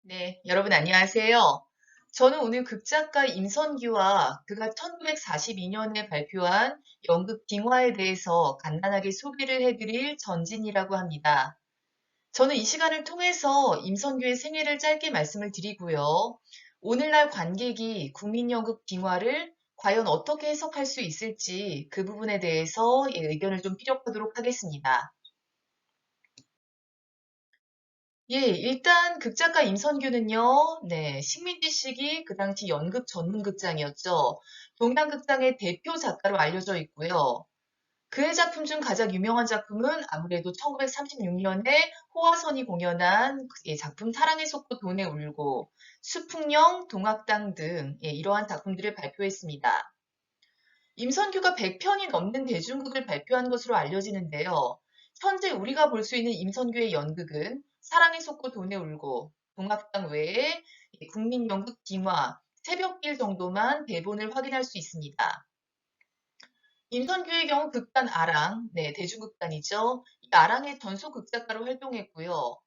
네, 여러분 안녕하세요. 저는 오늘 극작가 임선규와 그가 1942년에 발표한 연극 빙화에 대해서 간단하게 소개를 해드릴 전진이라고 합니다. 저는 이 시간을 통해서 임선규의 생애를 짧게 말씀을 드리고요. 오늘날 관객이 국민연극 빙화를 과연 어떻게 해석할 수 있을지 그 부분에 대해서 의견을 좀 피력하도록 하겠습니다. 예, 일단 극작가 임선규는요, 네, 식민지 시기 그 당시 연극 전문극장이었죠. 동양극장의 대표 작가로 알려져 있고요. 그의 작품 중 가장 유명한 작품은 아무래도 1936년에 호화선이 공연한 작품 사랑의 솟고 돈에 울고, 수풍령, 동학당 등 이러한 작품들을 발표했습니다. 임선규가 100편이 넘는 대중극을 발표한 것으로 알려지는데요. 현재 우리가 볼 수 있는 임선규의 연극은 사랑의 솟고 돈에 울고, 동학당 외에 국민연극 빙화, 새벽길 정도만 대본을 확인할 수 있습니다. 임선규의 경우 극단 아랑, 네, 대중극단이죠. 이 아랑의 전속 극작가로 활동했고요.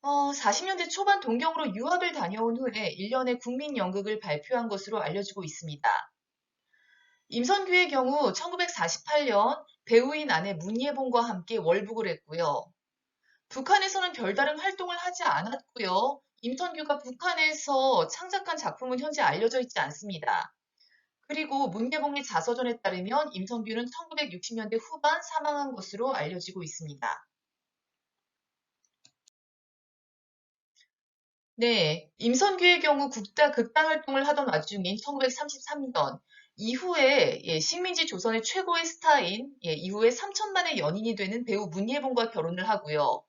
40년대 초반 동경으로 유학을 다녀온 후에 1년의 국민연극을 발표한 것으로 알려지고 있습니다. 임선규의 경우 1948년 배우인 아내 문예봉과 함께 월북을 했고요. 북한에서는 별다른 활동을 하지 않았고요. 임선규가 북한에서 창작한 작품은 현재 알려져 있지 않습니다. 그리고 문예봉의 자서전에 따르면 임선규는 1960년대 후반 사망한 것으로 알려지고 있습니다. 네, 임선규의 경우 극단 활동을 하던 와중인 1933년 이후에 식민지 조선의 최고의 스타인 이후에 3천만의 연인이 되는 배우 문예봉과 결혼을 하고요.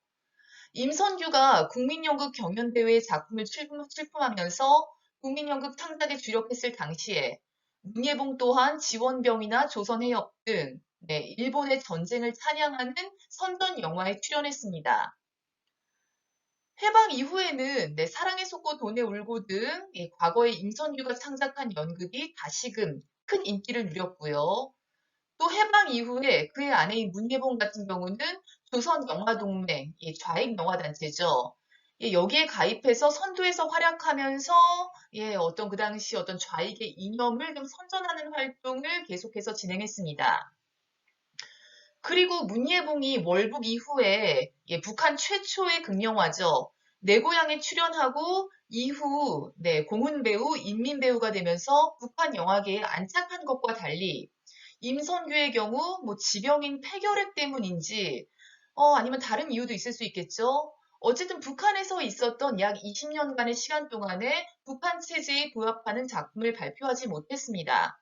임선규가 국민연극 경연대회에 작품을 출품하면서 국민연극 창작에 주력했을 당시에 문예봉 또한 지원병이나 조선해협 등 일본의 전쟁을 찬양하는 선전 영화에 출연했습니다. 해방 이후에는 사랑에 솟고 돈에 울고 등 과거에 임선규가 창작한 연극이 다시금 큰 인기를 누렸고요. 또 해방 이후에 그의 아내인 문예봉 같은 경우는 조선영화동맹, 좌익영화단체죠. 여기에 가입해서 선두에서 활약하면서 어떤 그 당시 어떤 좌익의 이념을 좀 선전하는 활동을 계속해서 진행했습니다. 그리고 문예봉이 월북 이후에 북한 최초의 극영화죠. 내 고향에 출연하고 이후 공훈 배우, 인민 배우가 되면서 북한 영화계에 안착한 것과 달리 임선규의 경우 뭐 지병인 폐결핵 때문인지 아니면 다른 이유도 있을 수 있겠죠. 어쨌든 북한에서 있었던 약 20년간의 시간 동안에 북한 체제에 부합하는 작품을 발표하지 못했습니다.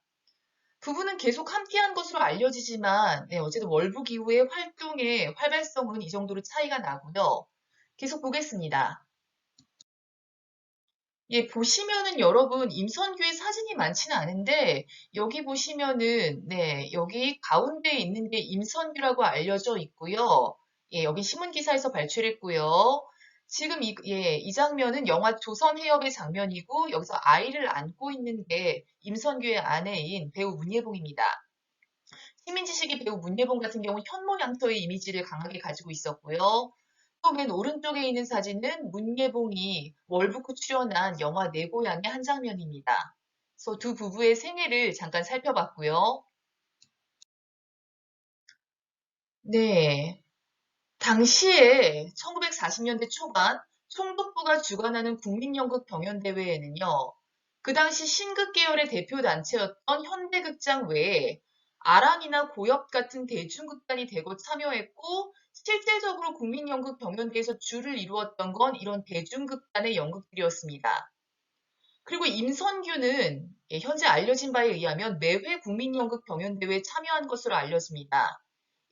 부부는 계속 함께한 것으로 알려지지만 어쨌든 월북 이후의 활동의 활발성은 이 정도로 차이가 나고요. 계속 보겠습니다. 예, 보시면은 여러분 임선규의 사진이 많지는 않은데 여기 보시면은 여기 가운데에 있는 게 임선규라고 알려져 있고요. 예, 여기 신문 기사에서 발췌했고요. 지금 이 장면은 영화 조선해협의 장면이고 여기서 아이를 안고 있는 게 임선규의 아내인 배우 문예봉입니다. 식민지시기 배우 문예봉 같은 경우 현모양처의 이미지를 강하게 가지고 있었고요. 또 맨 오른쪽에 있는 사진은 문예봉이 월북 후 출연한 영화 내 고향의 한 장면입니다. 그래서 두 부부의 생애를 잠깐 살펴봤고요. 네. 당시에 1940년대 초반 총독부가 주관하는 국민연극 경연대회에는요. 그 당시 신극 계열의 대표 단체였던 현대극장 외에 아랑이나 고엽 같은 대중극단이 대거 참여했고 실질적으로 국민연극 경연대회에서 주를 이루었던 건 이런 대중극단의 연극들이었습니다. 그리고 임선규는 현재 알려진 바에 의하면 매회 국민연극 경연대회에 참여한 것으로 알려집니다.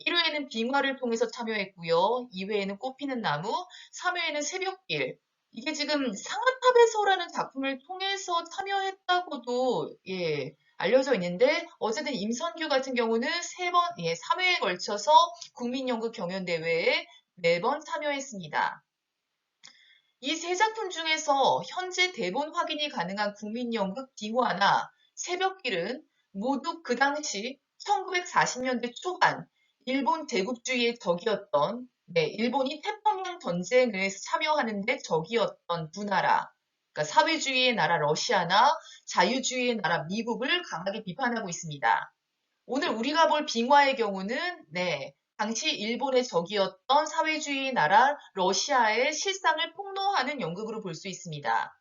1회에는 빙화를 통해서 참여했고요. 2회에는 꽃피는 나무, 3회에는 새벽길. 이게 지금 상아탑에서라는 작품을 통해서 참여했다고도 알려져 있는데 어쨌든 임선규 같은 경우는 3회에 걸쳐서 국민연극 경연대회에 매번 참여했습니다. 이 세 작품 중에서 현재 대본 확인이 가능한 국민연극 빙화나 새벽길은 모두 그 당시 1940년대 초반 일본 제국주의의 적이었던 네, 일본이 태평양 전쟁에 참여하는데 적이었던 두 나라, 그러니까 사회주의의 나라 러시아나 자유주의의 나라 미국을 강하게 비판하고 있습니다. 오늘 우리가 볼 빙화의 경우는 네, 당시 일본의 적이었던 사회주의 나라 러시아의 실상을 폭로하는 연극으로 볼 수 있습니다.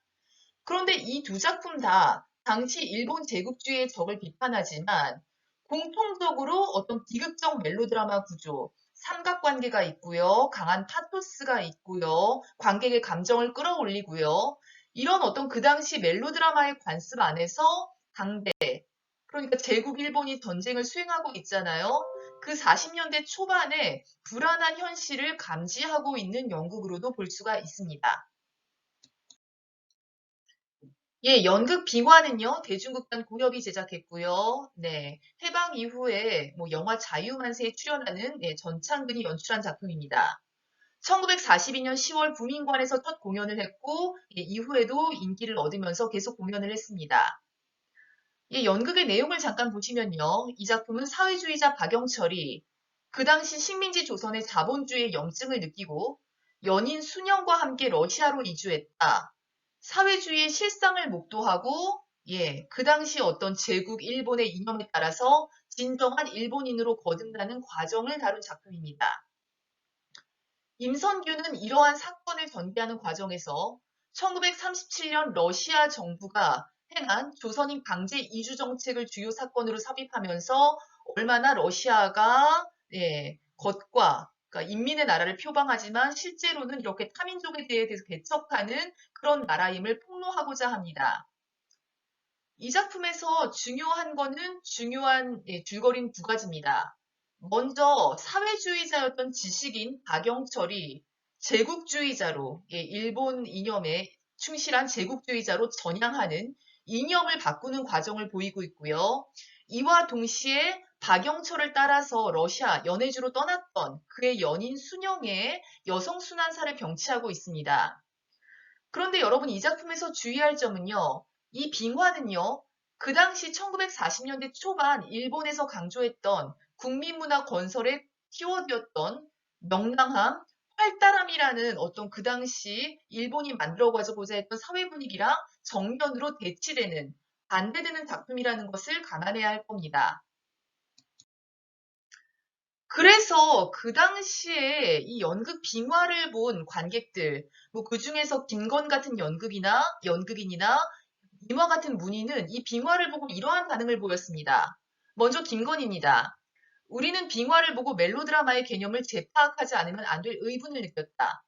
그런데 이 두 작품 다 당시 일본 제국주의의 적을 비판하지만 공통적으로 어떤 비극적 멜로드라마 구조, 삼각관계가 있고요, 강한 파토스가 있고요, 관객의 감정을 끌어올리고요. 이런 어떤 그 당시 멜로드라마의 관습 안에서 당대, 그러니까 제국 일본이 전쟁을 수행하고 있잖아요. 그 40년대 초반에 불안한 현실을 감지하고 있는 연극으로도 볼 수가 있습니다. 예, 연극 빙화는요, 대중극단 고엽이 제작했고요. 네, 해방 이후에 뭐 영화 자유만세에 출연하는 예, 전창근이 연출한 작품입니다. 1942년 10월 부민관에서 첫 공연을 했고, 예, 이후에도 인기를 얻으면서 계속 공연을 했습니다. 이 연극의 내용을 잠깐 보시면요. 이 작품은 사회주의자 박영철이 그 당시 식민지 조선의 자본주의의 염증을 느끼고 연인 순영과 함께 러시아로 이주했다. 사회주의의 실상을 목도하고 예, 그 당시 어떤 제국 일본의 이념에 따라서 진정한 일본인으로 거듭나는 과정을 다룬 작품입니다. 임선규는 이러한 사건을 전개하는 과정에서 1937년 러시아 정부가 행한 조선인 강제 이주 정책을 주요 사건으로 삽입하면서 얼마나 러시아가 예, 겉과 그러니까 인민의 나라를 표방하지만 실제로는 이렇게 타민족에 대해서 개척하는 그런 나라임을 폭로하고자 합니다. 이 작품에서 중요한 거는 중요한 예, 줄거리는 두 가지입니다. 먼저 사회주의자였던 지식인 박영철이 제국주의자로 예, 일본 이념에 충실한 제국주의자로 전향하는 이념을 바꾸는 과정을 보이고 있고요. 이와 동시에 박영철을 따라서 러시아 연해주로 떠났던 그의 연인 순영의 여성 순환사를 병치하고 있습니다. 그런데 여러분 이 작품에서 주의할 점은요. 이 빙화는요. 그 당시 1940년대 초반 일본에서 강조했던 국민문화 건설의 키워드였던 명랑함, 활달함이라는 어떤 그 당시 일본이 만들어가고자 했던 사회 분위기랑 정면으로 대치되는 반대되는 작품이라는 것을 감안해야 할 겁니다. 그래서 그 당시에 이 연극 빙화를 본 관객들, 뭐 그중에서 김건 같은 연극인이나 이와 같은 문의는 이 빙화를 보고 이러한 반응을 보였습니다. 먼저 김건입니다. 우리는 빙화를 보고 멜로드라마의 개념을 재파악하지 않으면 안 될 의분을 느꼈다.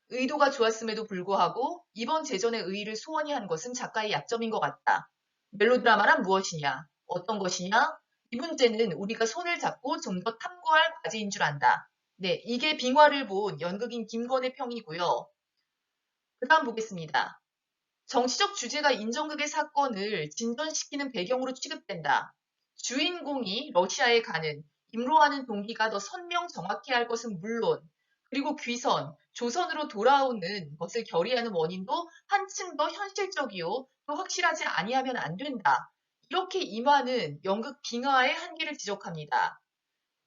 의도가 좋았음에도 불구하고 이번 제전의 의의를 소원히 한 것은 작가의 약점인 것 같다. 멜로드라마란 무엇이냐? 어떤 것이냐? 이 문제는 우리가 손을 잡고 좀 더 탐구할 과제인 줄 안다. 네, 이게 빙화를 본 연극인 김건의 평이고요. 그 다음 보겠습니다. 정치적 주제가 인정극의 사건을 진전시키는 배경으로 취급된다. 주인공이 러시아에 가는, 임로하는 동기가 더 선명 정확해야 할 것은 물론, 그리고 귀선, 조선으로 돌아오는 것을 결의하는 원인도 한층 더 현실적이요, 또 확실하지 아니하면 안 된다. 이렇게 임하는 연극 빙하의 한계를 지적합니다.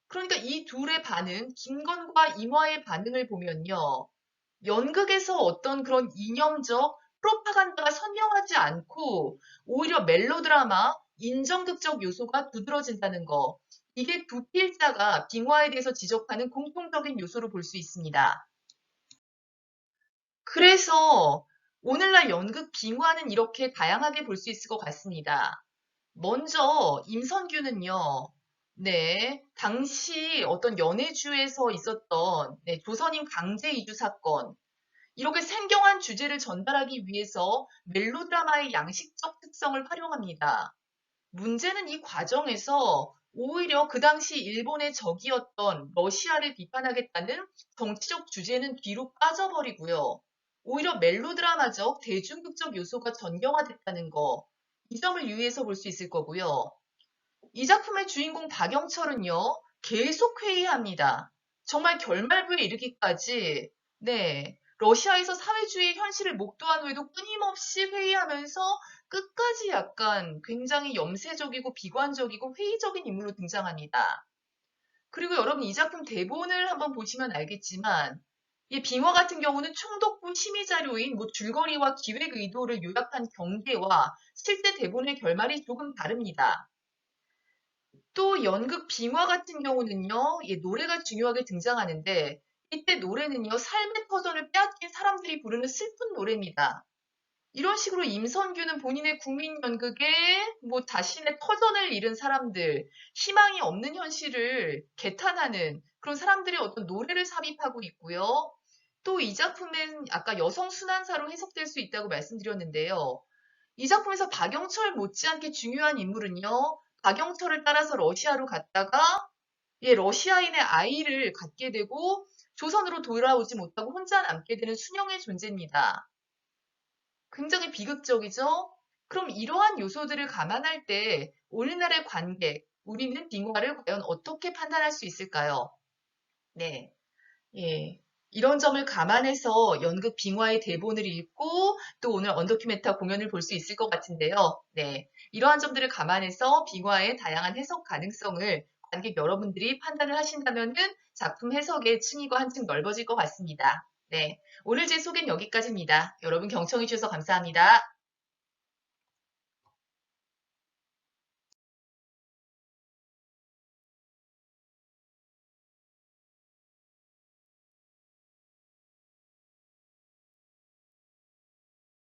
그러니까 이 둘의 반응, 김건과 임화의 반응을 보면요. 연극에서 어떤 그런 이념적 프로파간다가 선명하지 않고 오히려 멜로드라마, 인정극적 요소가 두드러진다는 거. 이게 두 필자가 빙화에 대해서 지적하는 공통적인 요소로 볼 수 있습니다. 그래서 오늘날 연극 빙화는 이렇게 다양하게 볼 수 있을 것 같습니다. 먼저 임선규는요. 네, 당시 어떤 연해주에서 있었던 네, 조선인 강제 이주 사건, 이렇게 생경한 주제를 전달하기 위해서 멜로드라마의 양식적 특성을 활용합니다. 문제는 이 과정에서 오히려 그 당시 일본의 적이었던 러시아를 비판하겠다는 정치적 주제는 뒤로 빠져버리고요. 오히려 멜로드라마적 대중극적 요소가 전경화됐다는 거, 이 점을 유의해서 볼 수 있을 거고요. 이 작품의 주인공 박영철은요, 계속 회의합니다. 정말 결말부에 이르기까지, 네, 러시아에서 사회주의 현실을 목도한 후에도 끊임없이 회의하면서 끝까지 약간 굉장히 염세적이고 비관적이고 회의적인 인물로 등장합니다. 그리고 여러분 이 작품 대본을 한번 보시면 알겠지만 이 빙화 같은 경우는 총독부 심의 자료인 뭐 줄거리와 기획 의도를 요약한 경계와 실제 대본의 결말이 조금 다릅니다. 또 연극 빙화 같은 경우는요, 노래가 중요하게 등장하는데 이때 노래는요, 삶의 터전을 빼앗긴 사람들이 부르는 슬픈 노래입니다. 이런 식으로 임선규는 본인의 국민연극에 뭐 자신의 터전을 잃은 사람들, 희망이 없는 현실을 개탄하는 그런 사람들의 어떤 노래를 삽입하고 있고요. 또 이 작품은 아까 여성 순환사로 해석될 수 있다고 말씀드렸는데요. 이 작품에서 박영철 못지않게 중요한 인물은요. 박영철을 따라서 러시아로 갔다가 러시아인의 아이를 갖게 되고 조선으로 돌아오지 못하고 혼자 남게 되는 순영의 존재입니다. 굉장히 비극적이죠? 그럼 이러한 요소들을 감안할 때 오늘날의 관객, 우리는 빙화를 과연 어떻게 판단할 수 있을까요? 네. 예. 이런 점을 감안해서 연극 빙화의 대본을 읽고 또 오늘 언더큐멘타 공연을 볼 수 있을 것 같은데요. 네. 이러한 점들을 감안해서 빙화의 다양한 해석 가능성을 관객 여러분들이 판단을 하신다면은 작품 해석의 층위가 한층 넓어질 것 같습니다. 네. 오늘 제 소개는 여기까지입니다. 여러분 경청해 주셔서 감사합니다.